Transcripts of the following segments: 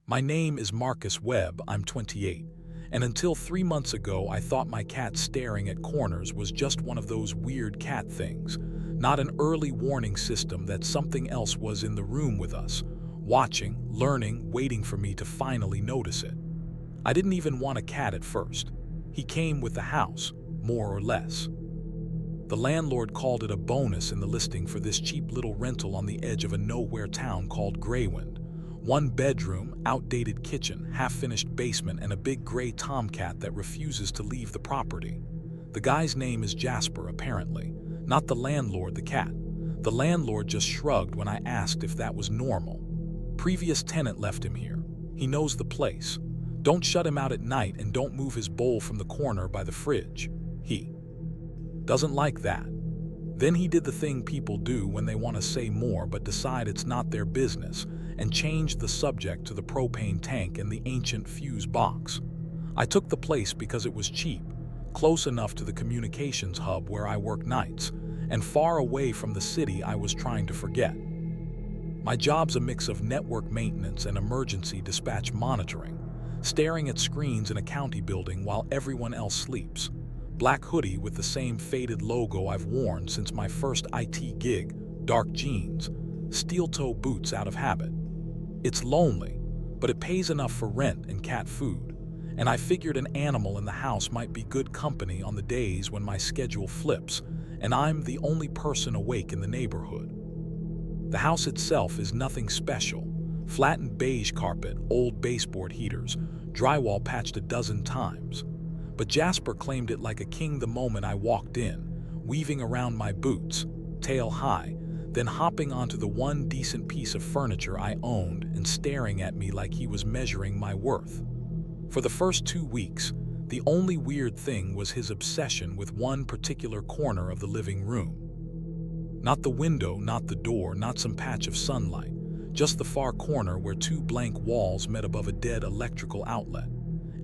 My name is Marcus Webb, I'm 28, and until 3 months ago I thought my cat staring at corners was just one of those weird cat things, not an early warning system that something else was in the room with us, watching, learning, waiting for me to finally notice it. I didn't even want a cat at first. He came with the house, more or less. The landlord called it a bonus in the listing for this cheap little rental on the edge of a nowhere town called Graywind. 1 bedroom, outdated kitchen, half-finished basement, and a big gray tomcat that refuses to leave the property. The guy's name is Jasper, apparently. Not the landlord, the cat. The landlord just shrugged when I asked if that was normal. Previous tenant left him here. He knows the place. Don't shut him out at night and don't move his bowl from the corner by the fridge. He doesn't like that. Then he did the thing people do when they want to say more but decide it's not their business, and changed the subject to the propane tank and the ancient fuse box. I took the place because it was cheap, close enough to the communications hub where I work nights, and far away from the city I was trying to forget. My job's a mix of network maintenance and emergency dispatch monitoring, staring at screens in a county building while everyone else sleeps. Black hoodie with the same faded logo I've worn since my first IT gig, dark jeans, steel-toe boots out of habit. It's lonely, but it pays enough for rent and cat food, and I figured an animal in the house might be good company on the days when my schedule flips and I'm the only person awake in the neighborhood. The house itself is nothing special. Flattened beige carpet, old baseboard heaters, drywall patched a dozen times. But Jasper claimed it like a king the moment I walked in, weaving around my boots, tail high, then hopping onto the one decent piece of furniture I owned and staring at me like he was measuring my worth. For the first 2 weeks, the only weird thing was his obsession with one particular corner of the living room. Not the window, not the door, not some patch of sunlight, just the far corner where 2 blank walls met above a dead electrical outlet.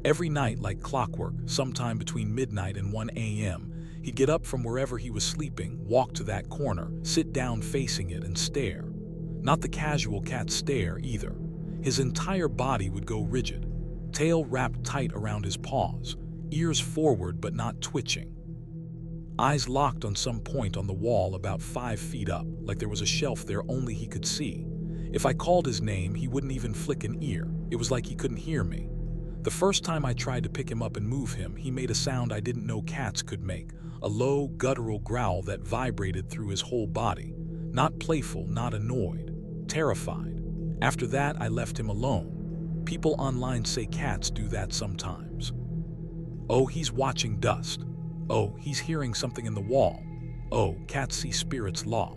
Every night, like clockwork, sometime between midnight and 1 a.m., he'd get up from wherever he was sleeping, walk to that corner, sit down facing it and stare. Not the casual cat stare either. His entire body would go rigid, tail wrapped tight around his paws, ears forward but not twitching. Eyes locked on some point on the wall about 5 feet up, like there was a shelf there only he could see. If I called his name, he wouldn't even flick an ear. It was like he couldn't hear me. The first time I tried to pick him up and move him, he made a sound I didn't know cats could make, a low, guttural growl that vibrated through his whole body. Not playful, not annoyed, terrified. After that, I left him alone. People online say cats do that sometimes. Oh, he's watching dust. Oh, he's hearing something in the wall. Oh, cats see spirits law.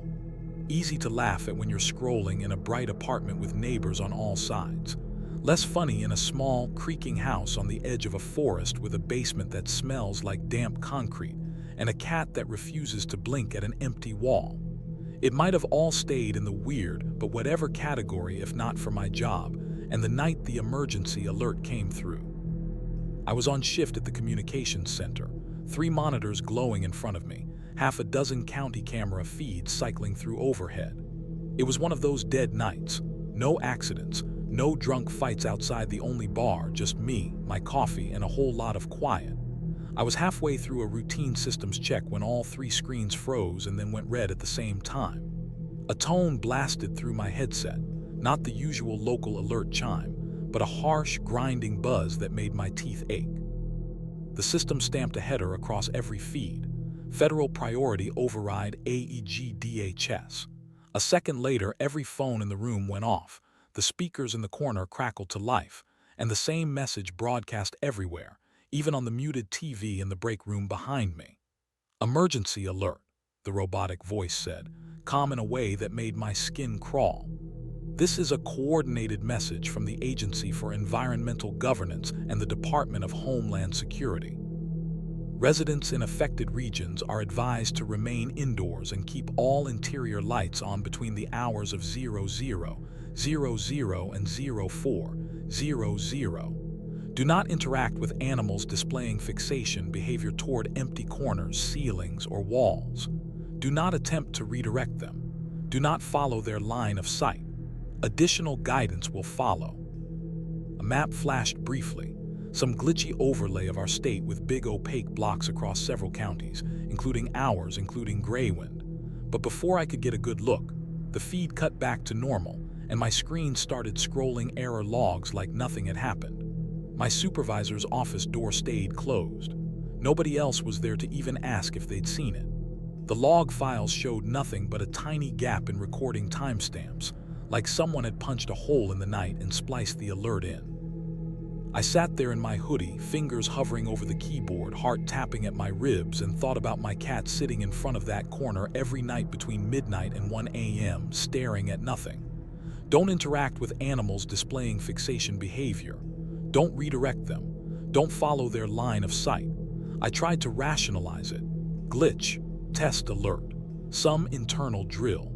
Easy to laugh at when you're scrolling in a bright apartment with neighbors on all sides. Less funny in a small, creaking house on the edge of a forest with a basement that smells like damp concrete and a cat that refuses to blink at an empty wall. It might have all stayed in the weird, but whatever category if not for my job, and the night the emergency alert came through. I was on shift at the communications center, 3 monitors glowing in front of me, half a dozen county camera feeds cycling through overhead. It was one of those dead nights. No accidents, no drunk fights outside the only bar, just me, my coffee, and a whole lot of quiet. I was halfway through a routine systems check when all 3 screens froze and then went red at the same time. A tone blasted through my headset, not the usual local alert chime, but a harsh, grinding buzz that made my teeth ache. The system stamped a header across every feed. Federal priority override AEG DHS. A second later, every phone in the room went off. The speakers in the corner crackled to life, and the same message broadcast everywhere, even on the muted TV in the break room behind me. Emergency alert, the robotic voice said, calm in a way that made my skin crawl. This is a coordinated message from the Agency for Environmental Governance and the Department of Homeland Security. Residents in affected regions are advised to remain indoors and keep all interior lights on between the hours of 00:00 and 04:00. Do not interact with animals displaying fixation behavior toward empty corners, ceilings, or walls. Do not attempt to redirect them. Do not follow their line of sight. Additional guidance will follow. A map flashed briefly, some glitchy overlay of our state with big opaque blocks across several counties, including ours, including Greywind. But before I could get a good look, the feed cut back to normal, and my screen started scrolling error logs like nothing had happened. My supervisor's office door stayed closed. Nobody else was there to even ask if they'd seen it. The log files showed nothing but a tiny gap in recording timestamps, like someone had punched a hole in the night and spliced the alert in. I sat there in my hoodie, fingers hovering over the keyboard, heart tapping at my ribs, and thought about my cat sitting in front of that corner every night between midnight and 1 a.m., staring at nothing. Don't interact with animals displaying fixation behavior. Don't redirect them. Don't follow their line of sight. I tried to rationalize it. Glitch, test alert, some internal drill.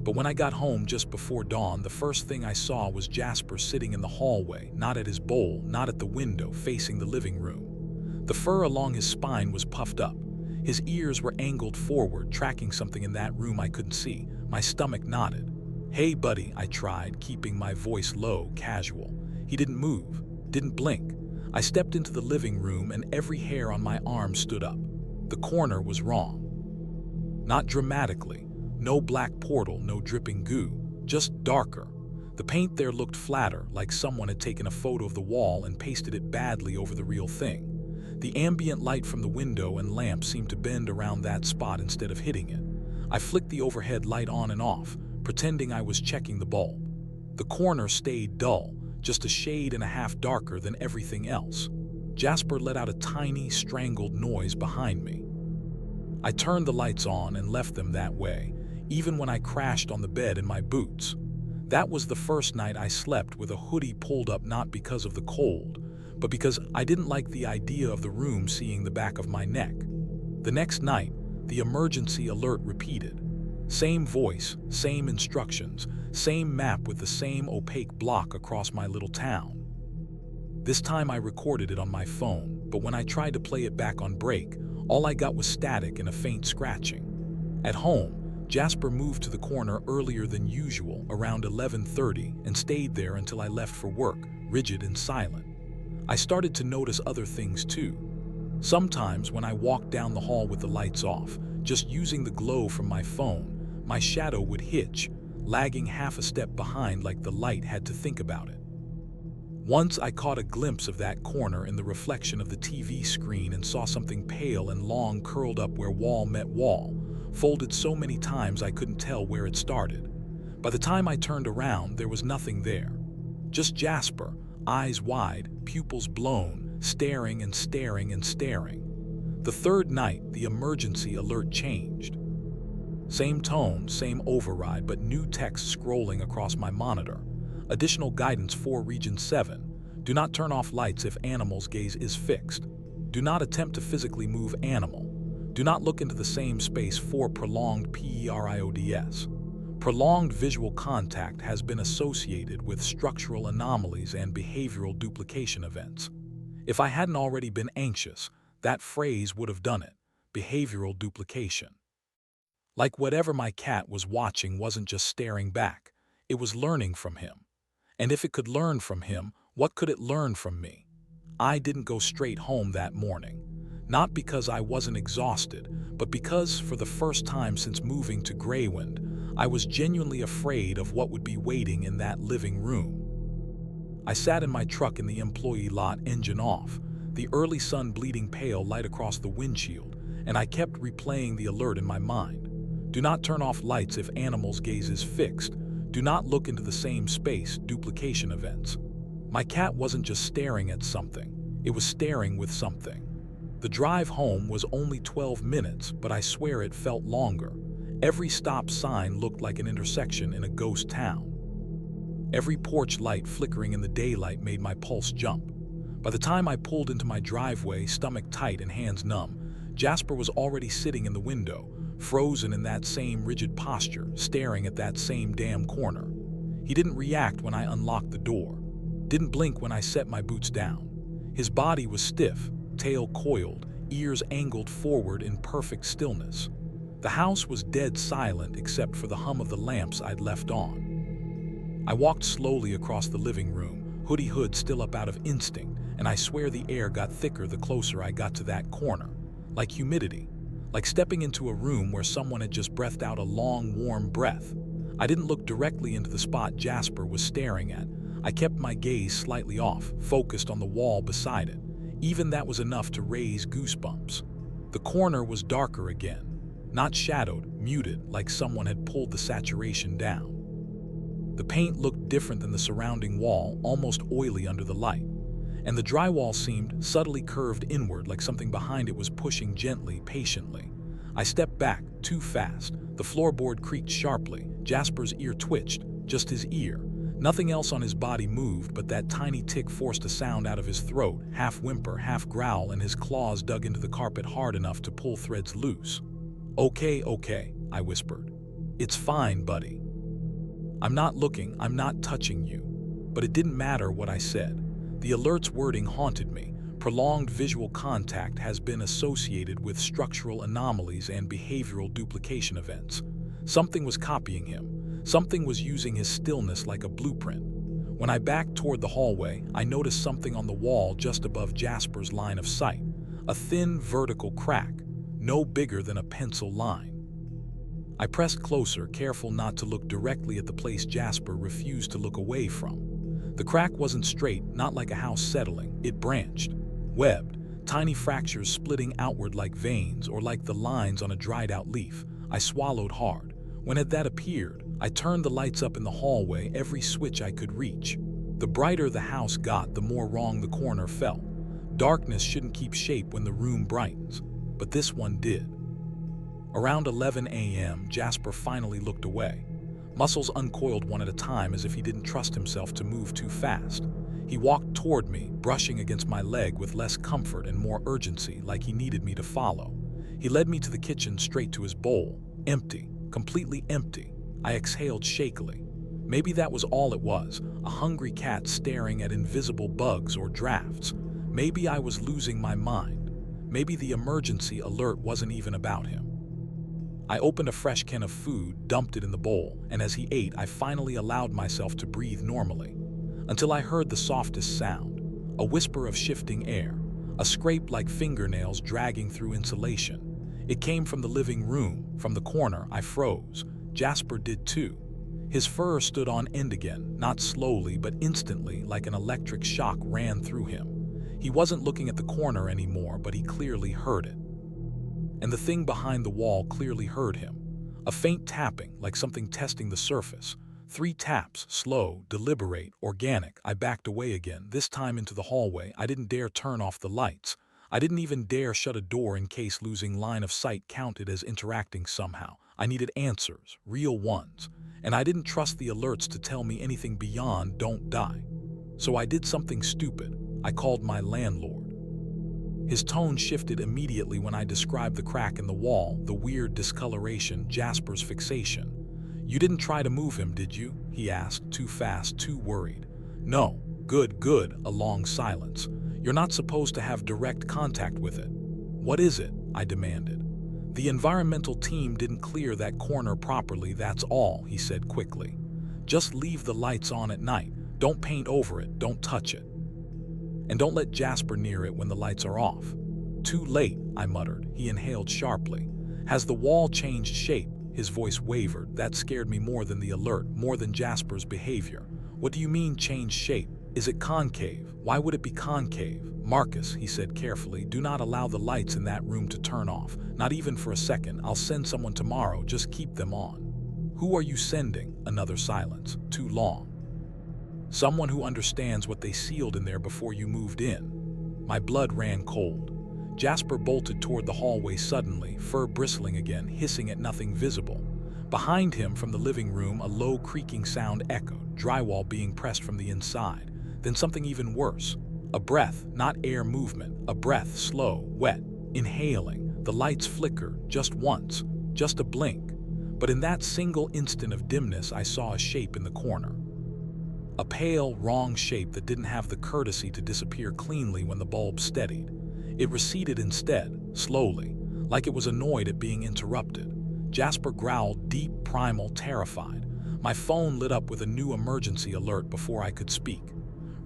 But when I got home just before dawn, the first thing I saw was Jasper sitting in the hallway, not at his bowl, not at the window, facing the living room. The fur along his spine was puffed up. His ears were angled forward, tracking something in that room I couldn't see. My stomach knotted. "Hey, buddy," I tried, keeping my voice low, casual. He didn't move, didn't blink. I stepped into the living room and every hair on my arm stood up. The corner was wrong. Not dramatically. No black portal, no dripping goo, just darker. The paint there looked flatter, like someone had taken a photo of the wall and pasted it badly over the real thing. The ambient light from the window and lamp seemed to bend around that spot instead of hitting it. I flicked the overhead light on and off, pretending I was checking the bulb. The corner stayed dull, just a shade and a half darker than everything else. Jasper let out a tiny, strangled noise behind me. I turned the lights on and left them that way, even when I crashed on the bed in my boots. That was the first night I slept with a hoodie pulled up, not because of the cold, but because I didn't like the idea of the room seeing the back of my neck. The next night, the emergency alert repeated. Same voice, same instructions, same map with the same opaque block across my little town. This time I recorded it on my phone, but when I tried to play it back on break, all I got was static and a faint scratching. At home, Jasper moved to the corner earlier than usual, around 11:30, and stayed there until I left for work, rigid and silent. I started to notice other things too. Sometimes when I walked down the hall with the lights off, just using the glow from my phone, my shadow would hitch, lagging half a step behind like the light had to think about it. Once I caught a glimpse of that corner in the reflection of the TV screen and saw something pale and long curled up where wall met wall, folded so many times I couldn't tell where it started. By the time I turned around, there was nothing there. Just Jasper, eyes wide, pupils blown, staring and staring and staring. The third night, the emergency alert changed. Same tone, same override, but new text scrolling across my monitor. Additional guidance for Region 7. Do not turn off lights if animal's gaze is fixed. Do not attempt to physically move animal. Do not look into the same space for prolonged periods. Prolonged visual contact has been associated with structural anomalies and behavioral duplication events. If I hadn't already been anxious, that phrase would have done it. Behavioral duplication. Like whatever my cat was watching wasn't just staring back, it was learning from him. And if it could learn from him, what could it learn from me? I didn't go straight home that morning. Not because I wasn't exhausted, but because, for the first time since moving to Greywind, I was genuinely afraid of what would be waiting in that living room. I sat in my truck in the employee lot, engine off, the early sun bleeding pale light across the windshield, and I kept replaying the alert in my mind. Do not turn off lights if animal's gaze is fixed. Do not look into the same space, duplication events. My cat wasn't just staring at something, it was staring with something. The drive home was only 12 minutes, but I swear it felt longer. Every stop sign looked like an intersection in a ghost town. Every porch light flickering in the daylight made my pulse jump. By the time I pulled into my driveway, stomach tight and hands numb, Jasper was already sitting in the window, frozen in that same rigid posture, staring at that same damn corner. He didn't react when I unlocked the door, didn't blink when I set my boots down. His body was stiff, tail coiled, ears angled forward in perfect stillness. The house was dead silent except for the hum of the lamps I'd left on. I walked slowly across the living room, hoodie hood still up out of instinct, and I swear the air got thicker the closer I got to that corner. Like humidity. Like stepping into a room where someone had just breathed out a long, warm breath. I didn't look directly into the spot Jasper was staring at. I kept my gaze slightly off, focused on the wall beside it. Even that was enough to raise goosebumps. The corner was darker again. Not shadowed, muted, like someone had pulled the saturation down. The paint looked different than the surrounding wall, almost oily under the light. And the drywall seemed subtly curved inward, like something behind it was pushing gently, patiently. I stepped back, too fast. The floorboard creaked sharply. Jasper's ear twitched, just his ear. Nothing else on his body moved, but that tiny tick forced a sound out of his throat, half whimper, half growl, and his claws dug into the carpet hard enough to pull threads loose. Okay, I whispered. It's fine, buddy. I'm not looking, I'm not touching you. But it didn't matter what I said. The alert's wording haunted me. Prolonged visual contact has been associated with structural anomalies and behavioral duplication events. Something was copying him. Something was using his stillness like a blueprint. When I backed toward the hallway, I noticed something on the wall just above Jasper's line of sight. A thin, vertical crack, no bigger than a pencil line. I pressed closer, careful not to look directly at the place Jasper refused to look away from. The crack wasn't straight, not like a house settling. It branched, webbed, tiny fractures splitting outward like veins or like the lines on a dried-out leaf. I swallowed hard. When that appeared, I turned the lights up in the hallway, every switch I could reach. The brighter the house got, the more wrong the corner felt. Darkness shouldn't keep shape when the room brightens, but this one did. Around 11 a.m., Jasper finally looked away. Muscles uncoiled one at a time as if he didn't trust himself to move too fast. He walked toward me, brushing against my leg with less comfort and more urgency, like he needed me to follow. He led me to the kitchen, straight to his bowl. Empty, completely empty. I exhaled shakily. Maybe that was all it was, a hungry cat staring at invisible bugs or drafts. Maybe I was losing my mind. Maybe the emergency alert wasn't even about him. I opened a fresh can of food, dumped it in the bowl, and as he ate, I finally allowed myself to breathe normally. Until I heard the softest sound, a whisper of shifting air, a scrape like fingernails dragging through insulation. It came from the living room, from the corner. I froze. Jasper did too. His fur stood on end again, not slowly but instantly, like an electric shock ran through him. He wasn't looking at the corner anymore, but he clearly heard it. And the thing behind the wall clearly heard him. A faint tapping, like something testing the surface. 3 taps, slow, deliberate, organic. I backed away again, this time into the hallway. I didn't dare turn off the lights. I didn't even dare shut a door in case losing line of sight counted as interacting somehow. I needed answers, real ones. And I didn't trust the alerts to tell me anything beyond "don't die." So I did something stupid. I called my landlord. His tone shifted immediately when I described the crack in the wall, the weird discoloration, Jasper's fixation. "You didn't try to move him, did you?" he asked, too fast, too worried. "No." Good, a long silence. "You're not supposed to have direct contact with it." "What is it?" I demanded. "The environmental team didn't clear that corner properly, that's all," he said quickly. "Just leave the lights on at night. Don't paint over it, don't touch it. And don't let Jasper near it when the lights are off." "Too late," I muttered. He inhaled sharply. "Has the wall changed shape?" His voice wavered. That scared me more than the alert, more than Jasper's behavior. "What do you mean, changed shape? Is it concave? Why would it be concave?" "Marcus," he said carefully, "do not allow the lights in that room to turn off. Not even for a second. I'll send someone tomorrow. Just keep them on." "Who are you sending?" Another silence. Too long. "Someone who understands what they sealed in there before you moved in." My blood ran cold. Jasper bolted toward the hallway suddenly, fur bristling again, hissing at nothing visible. Behind him, from the living room, a low creaking sound echoed, drywall being pressed from the inside. Then something even worse. A breath, not air movement, a breath, slow, wet, inhaling. The lights flickered, just once, just a blink. But in that single instant of dimness, I saw a shape in the corner. A pale, wrong shape that didn't have the courtesy to disappear cleanly when the bulb steadied. It receded instead, slowly, like it was annoyed at being interrupted. Jasper growled, deep, primal, terrified. My phone lit up with a new emergency alert before I could speak.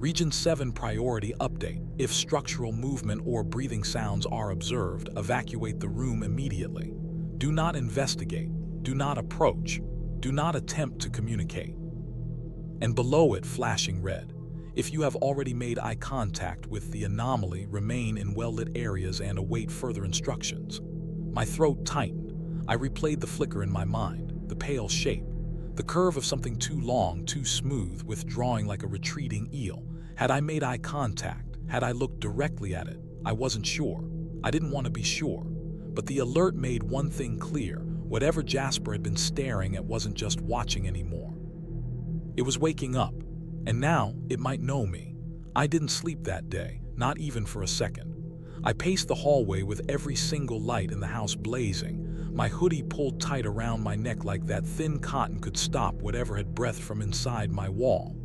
Region 7 priority update. If structural movement or breathing sounds are observed, evacuate the room immediately. Do not investigate. Do not approach. Do not attempt to communicate. And below it, flashing red. If you have already made eye contact with the anomaly, remain in well-lit areas and await further instructions. My throat tightened. I replayed the flicker in my mind, the pale shape, the curve of something too long, too smooth, withdrawing like a retreating eel. Had I made eye contact? Had I looked directly at it? I wasn't sure. I didn't want to be sure. But the alert made one thing clear. Whatever Jasper had been staring at wasn't just watching anymore. It was waking up, and now it might know me. I didn't sleep that day, not even for a second. I paced the hallway with every single light in the house blazing, my hoodie pulled tight around my neck like that thin cotton could stop whatever had breathed from inside my wall.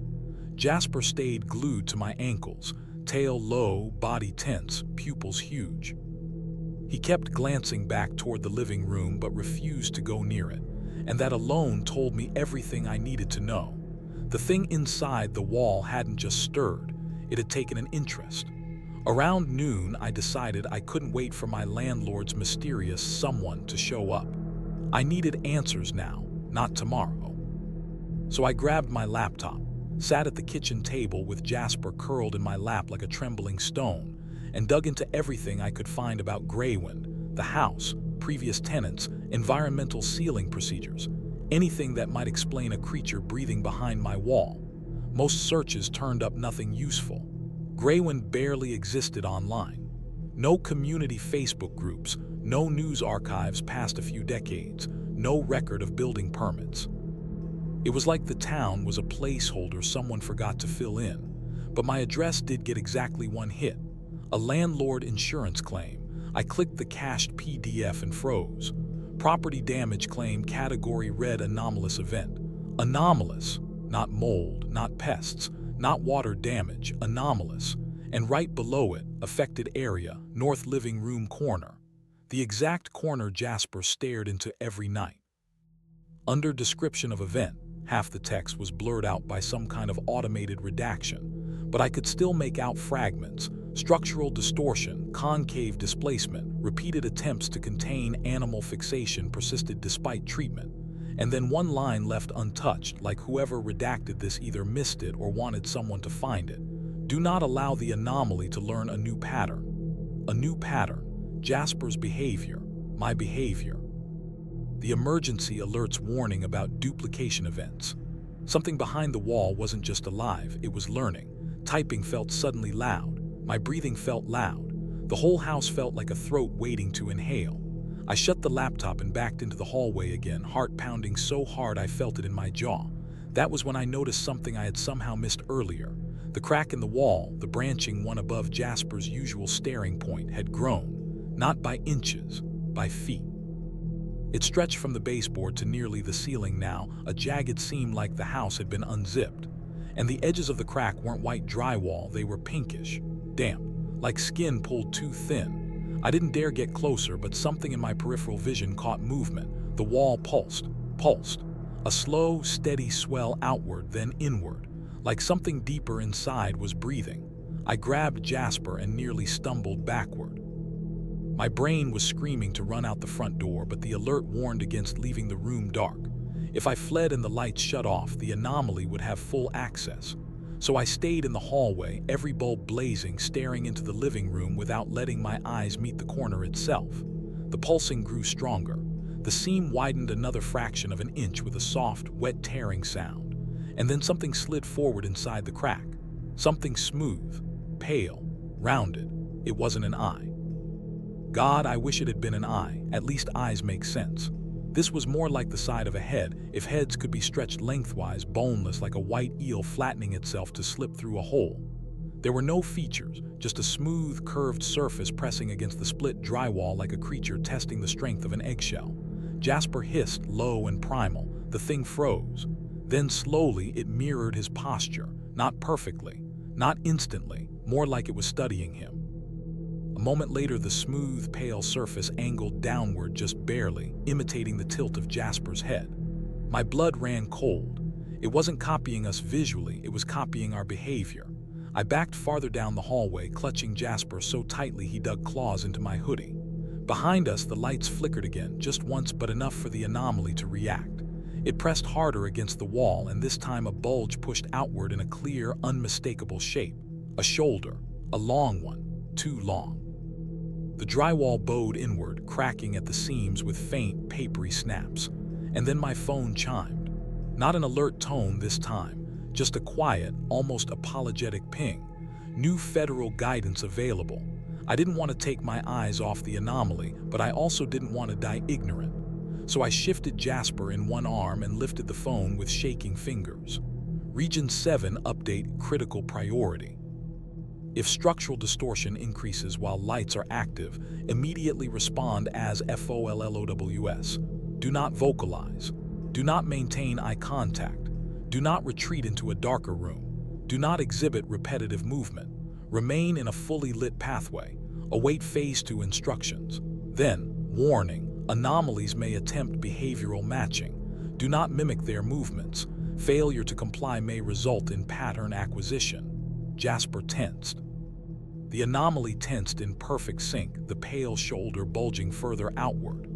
Jasper stayed glued to my ankles, tail low, body tense, pupils huge. He kept glancing back toward the living room but refused to go near it, and that alone told me everything I needed to know. The thing inside the wall hadn't just stirred, it had taken an interest. Around noon, I decided I couldn't wait for my landlord's mysterious someone to show up. I needed answers now, not tomorrow. So I grabbed my laptop, sat at the kitchen table with Jasper curled in my lap like a trembling stone, and dug into everything I could find about Greywind, the house, previous tenants, environmental sealing procedures, anything that might explain a creature breathing behind my wall. Most searches turned up nothing useful. Greywind barely existed online. No community Facebook groups, no news archives past a few decades, no record of building permits. It was like the town was a placeholder someone forgot to fill in, but my address did get exactly one hit. A landlord insurance claim. I clicked the cached PDF and froze. Property damage claim, category red, anomalous event. Anomalous, not mold, not pests, not water damage, anomalous. And right below it, affected area, north living room corner. The exact corner Jasper stared into every night. Under description of event, half the text was blurred out by some kind of automated redaction, but I could still make out fragments. Structural distortion, concave displacement, repeated attempts to contain animal fixation persisted despite treatment, and then one line left untouched, like whoever redacted this either missed it or wanted someone to find it. Do not allow the anomaly to learn a new pattern. A new pattern. Jasper's behavior. My behavior. The emergency alerts warning about duplication events. Something behind the wall wasn't just alive, it was learning. Typing felt suddenly loud. My breathing felt loud. The whole house felt like a throat waiting to inhale. I shut the laptop and backed into the hallway again, heart pounding so hard I felt it in my jaw. That was when I noticed something I had somehow missed earlier. The crack in the wall, the branching one above Jasper's usual staring point, had grown, not by inches, by feet. It stretched from the baseboard to nearly the ceiling now, a jagged seam like the house had been unzipped. And the edges of the crack weren't white drywall, they were pinkish, damp, like skin pulled too thin. I didn't dare get closer, but something in my peripheral vision caught movement. The wall pulsed. A slow, steady swell outward, then inward, like something deeper inside was breathing. I grabbed Jasper and nearly stumbled backward. My brain was screaming to run out the front door, but the alert warned against leaving the room dark. If I fled and the lights shut off, the anomaly would have full access. So I stayed in the hallway, every bulb blazing, staring into the living room without letting my eyes meet the corner itself. The pulsing grew stronger. The seam widened another fraction of an inch with a soft, wet tearing sound. And then something slid forward inside the crack. Something smooth, pale, rounded. It wasn't an eye. God, I wish it had been an eye. At least eyes make sense. This was more like the side of a head, if heads could be stretched lengthwise, boneless like a white eel flattening itself to slip through a hole. There were no features, just a smooth, curved surface pressing against the split drywall like a creature testing the strength of an eggshell. Jasper hissed, low and primal. The thing froze. Then slowly it mirrored his posture, not perfectly, not instantly, more like it was studying him. A moment later, the smooth, pale surface angled downward just barely, imitating the tilt of Jasper's head. My blood ran cold. It wasn't copying us visually, it was copying our behavior. I backed farther down the hallway, clutching Jasper so tightly he dug claws into my hoodie. Behind us, the lights flickered again, just once but enough for the anomaly to react. It pressed harder against the wall, and this time a bulge pushed outward in a clear, unmistakable shape. A shoulder, a long one, too long. The drywall bowed inward, cracking at the seams with faint, papery snaps. And then my phone chimed. Not an alert tone this time, just a quiet, almost apologetic ping. New federal guidance available. I didn't want to take my eyes off the anomaly, but I also didn't want to die ignorant. So I shifted Jasper in one arm and lifted the phone with shaking fingers. Region 7 update critical priority. If structural distortion increases while lights are active, immediately respond as FOLLOWS. Do not vocalize. Do not maintain eye contact. Do not retreat into a darker room. Do not exhibit repetitive movement. Remain in a fully lit pathway. Await Phase 2 instructions. Then, warning, anomalies may attempt behavioral matching. Do not mimic their movements. Failure to comply may result in pattern acquisition. Jasper tensed. The anomaly tensed in perfect sync, the pale shoulder bulging further outward.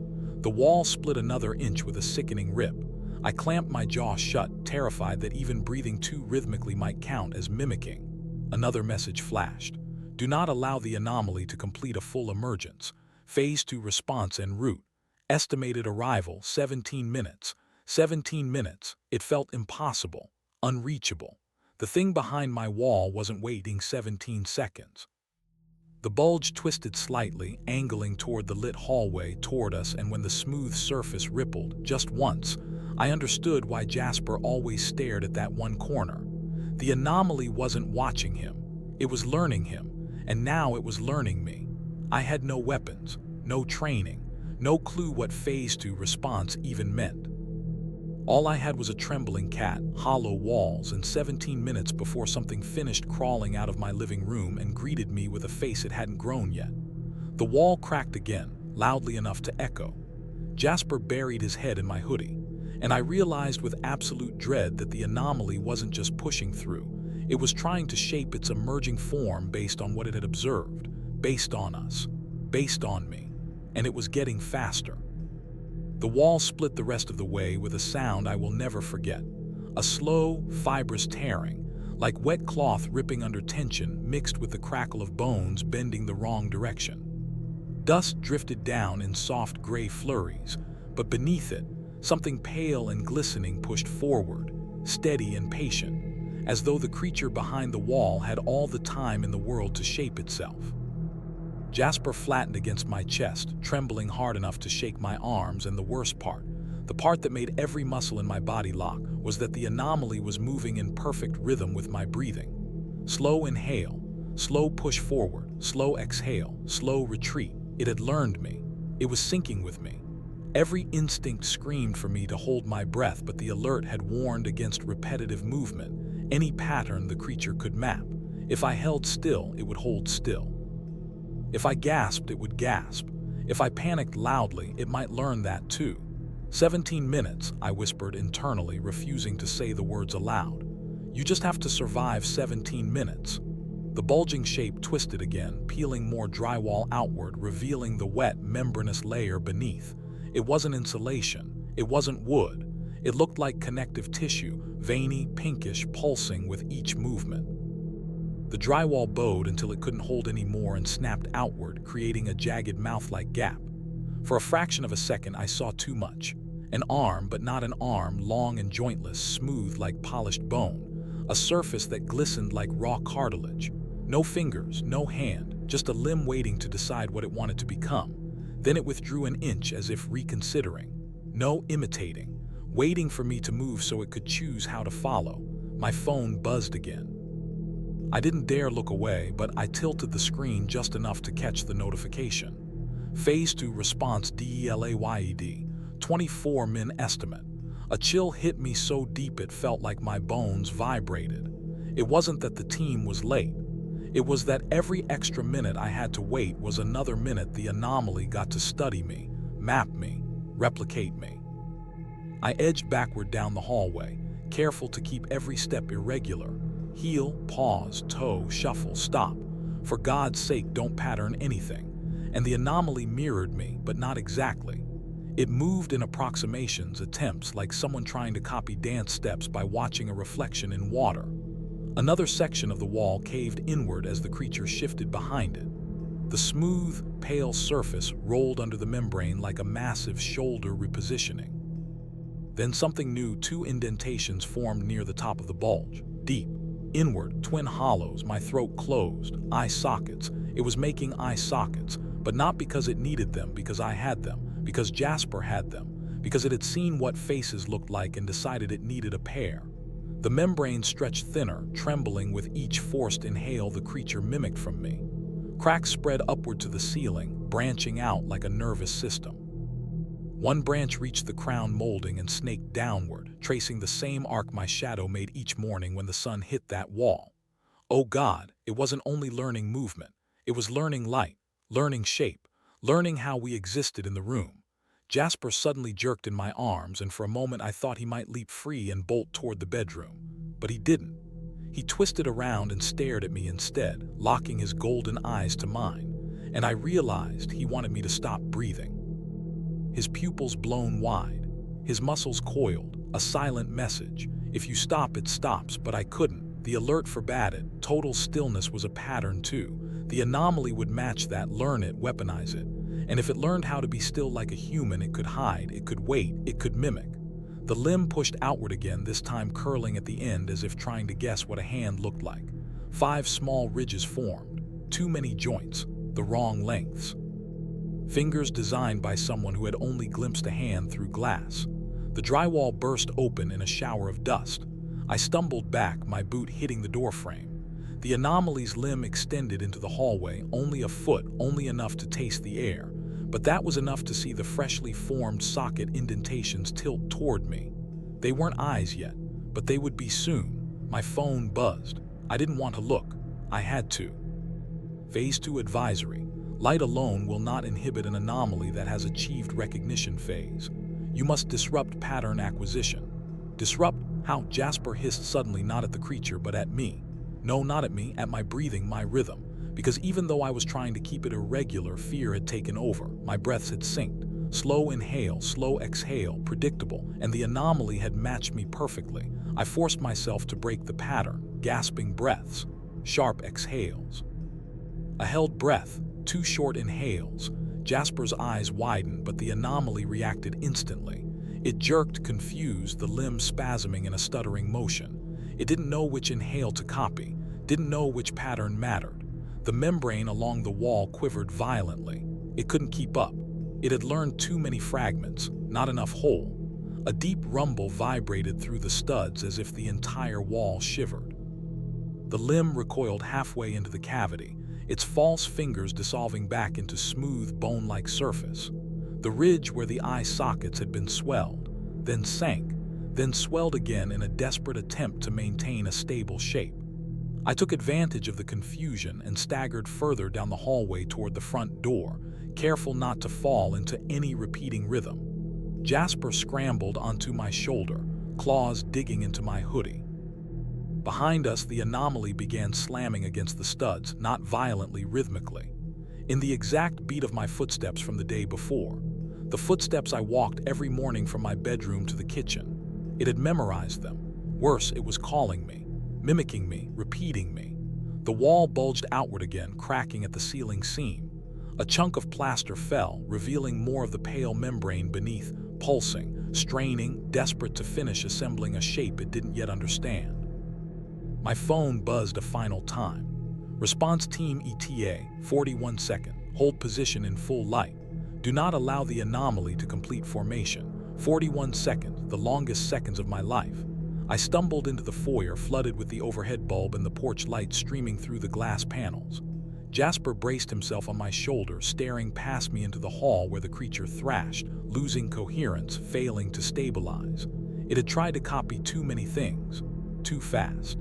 The wall split another inch with a sickening rip. I clamped my jaw shut, terrified that even breathing too rhythmically might count as mimicking. Another message flashed. Do not allow the anomaly to complete a full emergence. Phase 2 response en route. Estimated arrival 17 minutes. 17 minutes. It felt impossible, unreachable. The thing behind my wall wasn't waiting 17 seconds. The bulge twisted slightly, angling toward the lit hallway toward us, and when the smooth surface rippled, just once, I understood why Jasper always stared at that one corner. The anomaly wasn't watching him. It was learning him, and now it was learning me. I had no weapons, no training, no clue what Phase 2 response even meant. All I had was a trembling cat, hollow walls, and 17 minutes before something finished crawling out of my living room and greeted me with a face it hadn't grown yet. The wall cracked again, loudly enough to echo. Jasper buried his head in my hoodie, and I realized with absolute dread that the anomaly wasn't just pushing through. It was trying to shape its emerging form based on what it had observed, based on us, based on me, and it was getting faster. The wall split the rest of the way with a sound I will never forget. A slow, fibrous tearing, like wet cloth ripping under tension mixed with the crackle of bones bending the wrong direction. Dust drifted down in soft gray flurries, but beneath it, something pale and glistening pushed forward, steady and patient, as though the creature behind the wall had all the time in the world to shape itself. Jasper flattened against my chest, trembling hard enough to shake my arms, and the worst part, the part that made every muscle in my body lock, was that the anomaly was moving in perfect rhythm with my breathing. Slow inhale, slow push forward, slow exhale, slow retreat. It had learned me. It was syncing with me. Every instinct screamed for me to hold my breath, but the alert had warned against repetitive movement, any pattern the creature could map. If I held still, it would hold still. If I gasped, it would gasp. If I panicked loudly, it might learn that too. 17 minutes, I whispered internally, refusing to say the words aloud. You just have to survive 17 minutes. The bulging shape twisted again, peeling more drywall outward, revealing the wet, membranous layer beneath. It wasn't insulation. It wasn't wood. It looked like connective tissue, veiny, pinkish, pulsing with each movement. The drywall bowed until it couldn't hold any more and snapped outward, creating a jagged mouth-like gap. For a fraction of a second, I saw too much. An arm, but not an arm, long and jointless, smooth like polished bone. A surface that glistened like raw cartilage. No fingers, no hand, just a limb waiting to decide what it wanted to become. Then it withdrew an inch as if reconsidering. No imitating. Waiting for me to move so it could choose how to follow. My phone buzzed again. I didn't dare look away, but I tilted the screen just enough to catch the notification. Phase 2 response DELAYED, 24 min estimate. A chill hit me so deep it felt like my bones vibrated. It wasn't that the team was late. It was that every extra minute I had to wait was another minute the anomaly got to study me, map me, replicate me. I edged backward down the hallway, careful to keep every step irregular. Heel, pause, toe, shuffle, stop. For God's sake, don't pattern anything. And the anomaly mirrored me, but not exactly. It moved in approximations, attempts, like someone trying to copy dance steps by watching a reflection in water. Another section of the wall caved inward as the creature shifted behind it. The smooth, pale surface rolled under the membrane like a massive shoulder repositioning. Then something new, two indentations formed near the top of the bulge. Deep, inward, twin hollows, my throat closed, eye sockets. It was making eye sockets, but not because it needed them, because I had them, because Jasper had them, because it had seen what faces looked like and decided it needed a pair. The membrane stretched thinner, trembling with each forced inhale the creature mimicked from me. Cracks spread upward to the ceiling, branching out like a nervous system. One branch reached the crown molding and snaked downward, tracing the same arc my shadow made each morning when the sun hit that wall. Oh God, it wasn't only learning movement. It was learning light, learning shape, learning how we existed in the room. Jasper suddenly jerked in my arms, and for a moment I thought he might leap free and bolt toward the bedroom. But he didn't. He twisted around and stared at me instead, locking his golden eyes to mine, and I realized he wanted me to stop breathing. His pupils blown wide, his muscles coiled, a silent message. If you stop, it stops, but I couldn't. The alert forbade it. Total stillness was a pattern too. The anomaly would match that, learn it, weaponize it. And if it learned how to be still like a human, it could hide, it could wait, it could mimic. The limb pushed outward again, this time curling at the end as if trying to guess what a hand looked like. 5 small ridges formed, too many joints, the wrong lengths. Fingers designed by someone who had only glimpsed a hand through glass. The drywall burst open in a shower of dust. I stumbled back, my boot hitting the doorframe. The anomaly's limb extended into the hallway, only a foot, only enough to taste the air. But that was enough to see the freshly formed socket indentations tilt toward me. They weren't eyes yet, but they would be soon. My phone buzzed. I didn't want to look. I had to. Phase 2 advisory. Light alone will not inhibit an anomaly that has achieved recognition phase. You must disrupt pattern acquisition. Disrupt? How? Jasper hissed suddenly, not at the creature, but at me. No, not at me, at my breathing, my rhythm. Because even though I was trying to keep it irregular, fear had taken over. My breaths had synced. Slow inhale, slow exhale, predictable, and the anomaly had matched me perfectly. I forced myself to break the pattern, gasping breaths, sharp exhales. A held breath, 2 short inhales. Jasper's eyes widened, but the anomaly reacted instantly. It jerked, confused, the limb spasming in a stuttering motion. It didn't know which inhale to copy, didn't know which pattern mattered. The membrane along the wall quivered violently. It couldn't keep up. It had learned too many fragments, not enough whole. A deep rumble vibrated through the studs as if the entire wall shivered. The limb recoiled halfway into the cavity, its false fingers dissolving back into smooth, bone-like surface. The ridge where the eye sockets had been swelled, then sank, then swelled again in a desperate attempt to maintain a stable shape. I took advantage of the confusion and staggered further down the hallway toward the front door, careful not to fall into any repeating rhythm. Jasper scrambled onto my shoulder, claws digging into my hoodie. Behind us, the anomaly began slamming against the studs, not violently, rhythmically. In the exact beat of my footsteps from the day before. The footsteps I walked every morning from my bedroom to the kitchen. It had memorized them. Worse, it was calling me, mimicking me, repeating me. The wall bulged outward again, cracking at the ceiling seam. A chunk of plaster fell, revealing more of the pale membrane beneath, pulsing, straining, desperate to finish assembling a shape it didn't yet understand. My phone buzzed a final time. Response team ETA, 41 second. Hold position in full light. Do not allow the anomaly to complete formation. 41 seconds, the longest seconds of my life. I stumbled into the foyer, flooded with the overhead bulb and the porch light streaming through the glass panels. Jasper braced himself on my shoulder, staring past me into the hall where the creature thrashed, losing coherence, failing to stabilize. It had tried to copy too many things, too fast.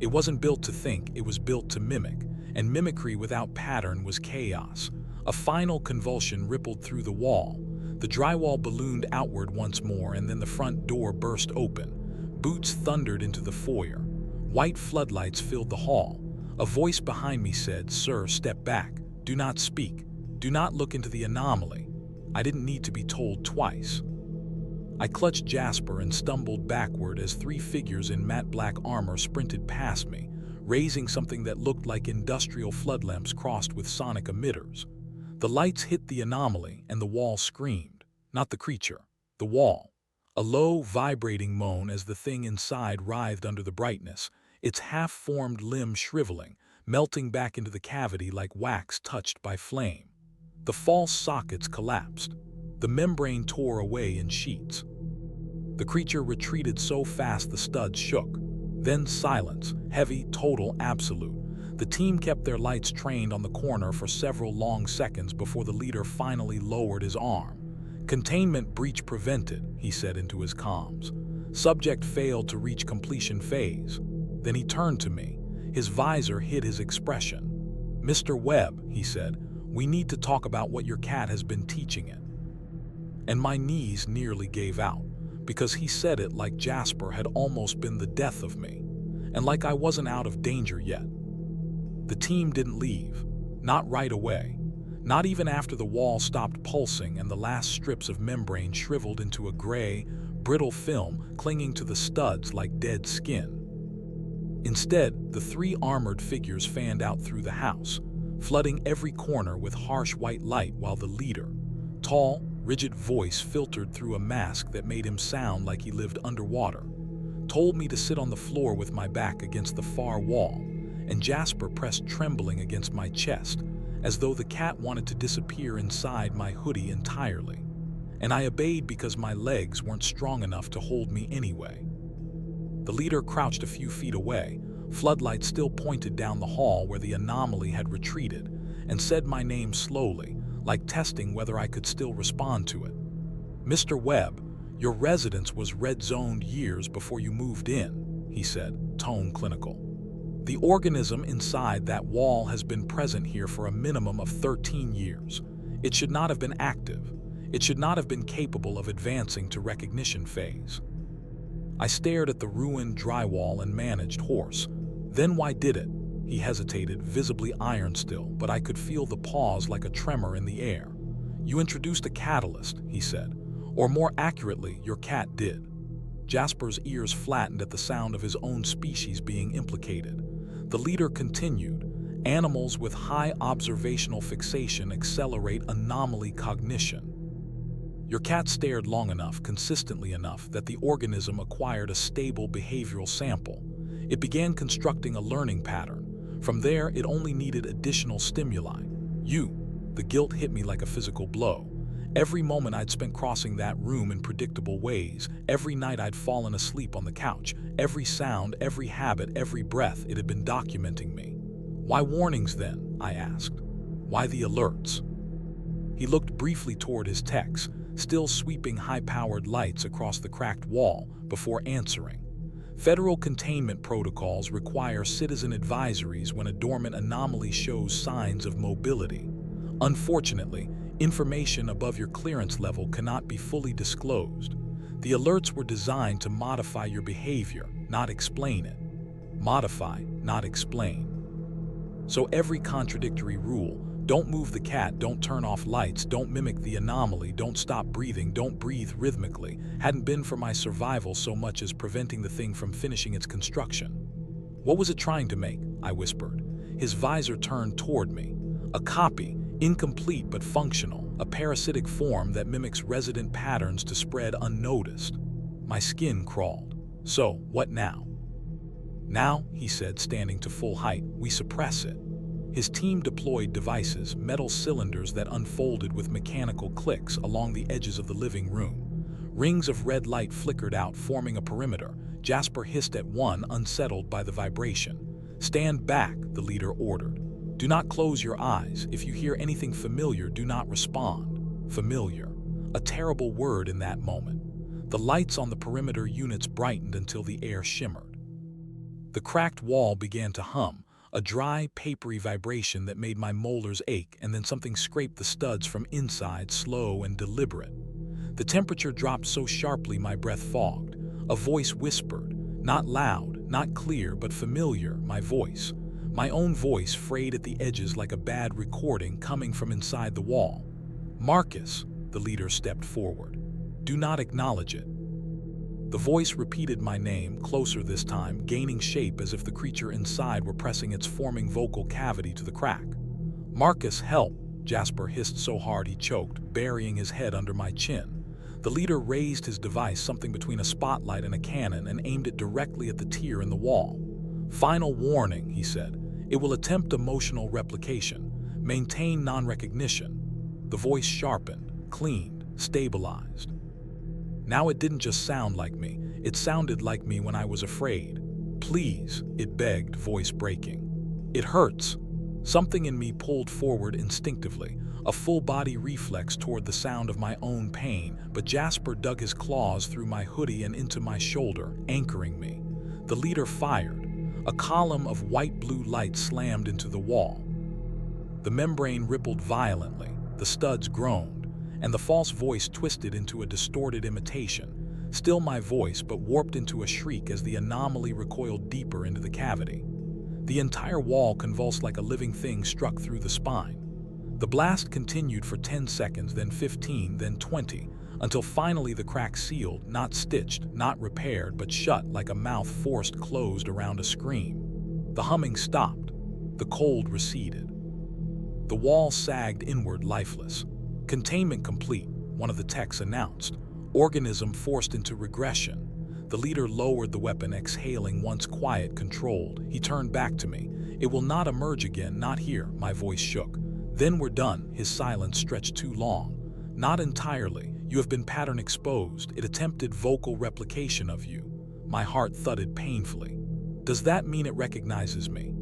It wasn't built to think, it was built to mimic, and mimicry without pattern was chaos. A final convulsion rippled through the wall. The drywall ballooned outward once more, and then the front door burst open. Boots thundered into the foyer. White floodlights filled the hall. A voice behind me said, "Sir, step back. Do not speak. Do not look into the anomaly." I didn't need to be told twice. I clutched Jasper and stumbled backward as three figures in matte black armor sprinted past me, raising something that looked like industrial floodlamps crossed with sonic emitters. The lights hit the anomaly and the wall screamed. Not the creature, the wall. A low, vibrating moan as the thing inside writhed under the brightness, its half-formed limb shriveling, melting back into the cavity like wax touched by flame. The false sockets collapsed. The membrane tore away in sheets. The creature retreated so fast the studs shook. Then silence, heavy, total, absolute. The team kept their lights trained on the corner for several long seconds before the leader finally lowered his arm. "Containment breach prevented," he said into his comms. "Subject failed to reach completion phase." Then he turned to me. His visor hid his expression. "Mr. Webb," he said, "we need to talk about what your cat has been teaching it." And my knees nearly gave out, because he said it like Jasper had almost been the death of me, and like I wasn't out of danger yet. The team didn't leave. Not right away. Not even after the wall stopped pulsing and the last strips of membrane shriveled into a gray, brittle film clinging to the studs like dead skin. Instead, the three armored figures fanned out through the house, flooding every corner with harsh white light while the leader, tall, rigid voice filtered through a mask that made him sound like he lived underwater, told me to sit on the floor with my back against the far wall, and Jasper pressed trembling against my chest, as though the cat wanted to disappear inside my hoodie entirely. And I obeyed because my legs weren't strong enough to hold me anyway. The leader crouched a few feet away, floodlights still pointed down the hall where the anomaly had retreated, and said my name slowly, like testing whether I could still respond to it. "Mr. Webb, your residence was red-zoned years before you moved in," he said, tone clinical. "The organism inside that wall has been present here for a minimum of 13 years. It should not have been active. It should not have been capable of advancing to recognition phase." I stared at the ruined drywall and managed hoarse. "Then why did it?" He hesitated, visibly iron still, but I could feel the pause like a tremor in the air. "You introduced a catalyst," he said. "Or more accurately, your cat did." Jasper's ears flattened at the sound of his own species being implicated. The leader continued, "Animals with high observational fixation accelerate anomaly cognition. Your cat stared long enough, consistently enough, that the organism acquired a stable behavioral sample. It began constructing a learning pattern. From there, it only needed additional stimuli. You." The guilt hit me like a physical blow. Every moment I'd spent crossing that room in predictable ways, every night I'd fallen asleep on the couch, every sound, every habit, every breath, it had been documenting me. "Why warnings then?" I asked. "Why the alerts?" He looked briefly toward his techs, still sweeping high-powered lights across the cracked wall, before answering. "Federal containment protocols require citizen advisories when a dormant anomaly shows signs of mobility. Unfortunately, information above your clearance level cannot be fully disclosed. The alerts were designed to modify your behavior, not explain it. Modify, not explain. So every contradictory rule, don't move the cat, don't turn off lights, don't mimic the anomaly, don't stop breathing, don't breathe rhythmically, hadn't been for my survival so much as preventing the thing from finishing its construction." "What was it trying to make?" I whispered. His visor turned toward me. "A copy, incomplete but functional, a parasitic form that mimics resident patterns to spread unnoticed." My skin crawled. "So, what now?" "Now," he said, standing to full height, "we suppress it." His team deployed devices, metal cylinders that unfolded with mechanical clicks along the edges of the living room. Rings of red light flickered out, forming a perimeter. Jasper hissed at one, unsettled by the vibration. "Stand back," the leader ordered. "Do not close your eyes. If you hear anything familiar, do not respond." Familiar. A terrible word in that moment. The lights on the perimeter units brightened until the air shimmered. The cracked wall began to hum, a dry, papery vibration that made my molars ache, and then something scraped the studs from inside, slow and deliberate. The temperature dropped so sharply my breath fogged. A voice whispered, not loud, not clear but familiar, my voice. My own voice frayed at the edges like a bad recording coming from inside the wall. "Marcus," the leader stepped forward. "Do not acknowledge it." The voice repeated my name, closer this time, gaining shape as if the creature inside were pressing its forming vocal cavity to the crack. "Marcus, help!" Jasper hissed so hard he choked, burying his head under my chin. The leader raised his device, something between a spotlight and a cannon, and aimed it directly at the tear in the wall. "Final warning," he said. "It will attempt emotional replication. Maintain non-recognition." The voice sharpened, cleaned, stabilized. Now it didn't just sound like me, it sounded like me when I was afraid. "Please," it begged, voice breaking. "It hurts." Something in me pulled forward instinctively, a full-body reflex toward the sound of my own pain, but Jasper dug his claws through my hoodie and into my shoulder, anchoring me. The leader fired. A column of white-blue light slammed into the wall. The membrane rippled violently, the studs groaned, and the false voice twisted into a distorted imitation. Still my voice, but warped into a shriek as the anomaly recoiled deeper into the cavity. The entire wall convulsed like a living thing struck through the spine. The blast continued for 10 seconds, then 15, then 20, until finally the crack sealed, not stitched, not repaired, but shut like a mouth forced closed around a scream. The humming stopped. The cold receded. The wall sagged inward, lifeless. "Containment complete," one of the techs announced. "Organism forced into regression." The leader lowered the weapon, exhaling, once quiet, controlled. He turned back to me. "It will not emerge again, not here," my voice shook. "Then we're done." His silence stretched too long. "Not entirely. You have been pattern exposed. It attempted vocal replication of you." My heart thudded painfully. "Does that mean it recognizes me?"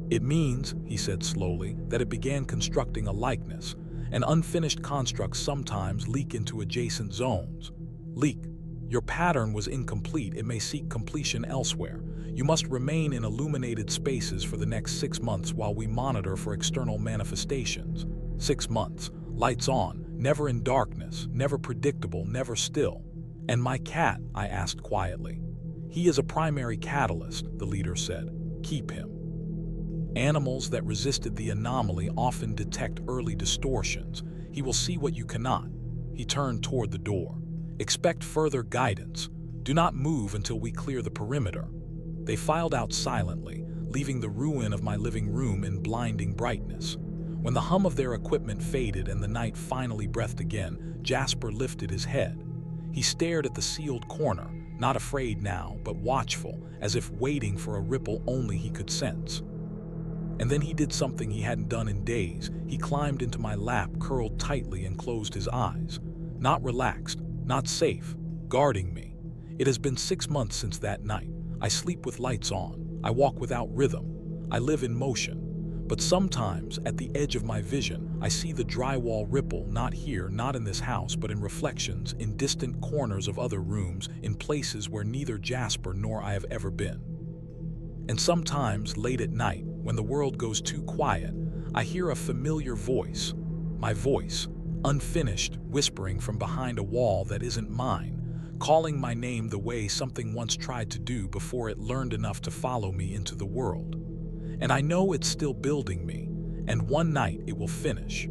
"It means," he said slowly, "that it began constructing a likeness. And unfinished constructs sometimes leak into adjacent zones." "Leak. Your pattern was incomplete. It may seek completion elsewhere. You must remain in illuminated spaces for the next 6 months while we monitor for external manifestations." 6 months. Lights on. Never in darkness. Never predictable. Never still. "And my cat?" I asked quietly. "He is a primary catalyst," the leader said. "Keep him." Animals that resisted the anomaly often detect early distortions. He will see what you cannot. He turned toward the door. "Expect further guidance. Do not move until we clear the perimeter." They filed out silently, leaving the ruin of my living room in blinding brightness. When the hum of their equipment faded and the night finally breathed again, Jasper lifted his head. He stared at the sealed corner, not afraid now, but watchful, as if waiting for a ripple only he could sense. And then he did something he hadn't done in days. He climbed into my lap, curled tightly, and closed his eyes. Not relaxed, not safe, guarding me. It has been 6 months since that night. I sleep with lights on. I walk without rhythm. I live in motion. But sometimes, at the edge of my vision, I see the drywall ripple, not here, not in this house, but in reflections, in distant corners of other rooms, in places where neither Jasper nor I have ever been. And sometimes, late at night, when the world goes too quiet, I hear a familiar voice. My voice, unfinished, whispering from behind a wall that isn't mine, calling my name the way something once tried to do before it learned enough to follow me into the world. And I know it's still building me, and one night it will finish.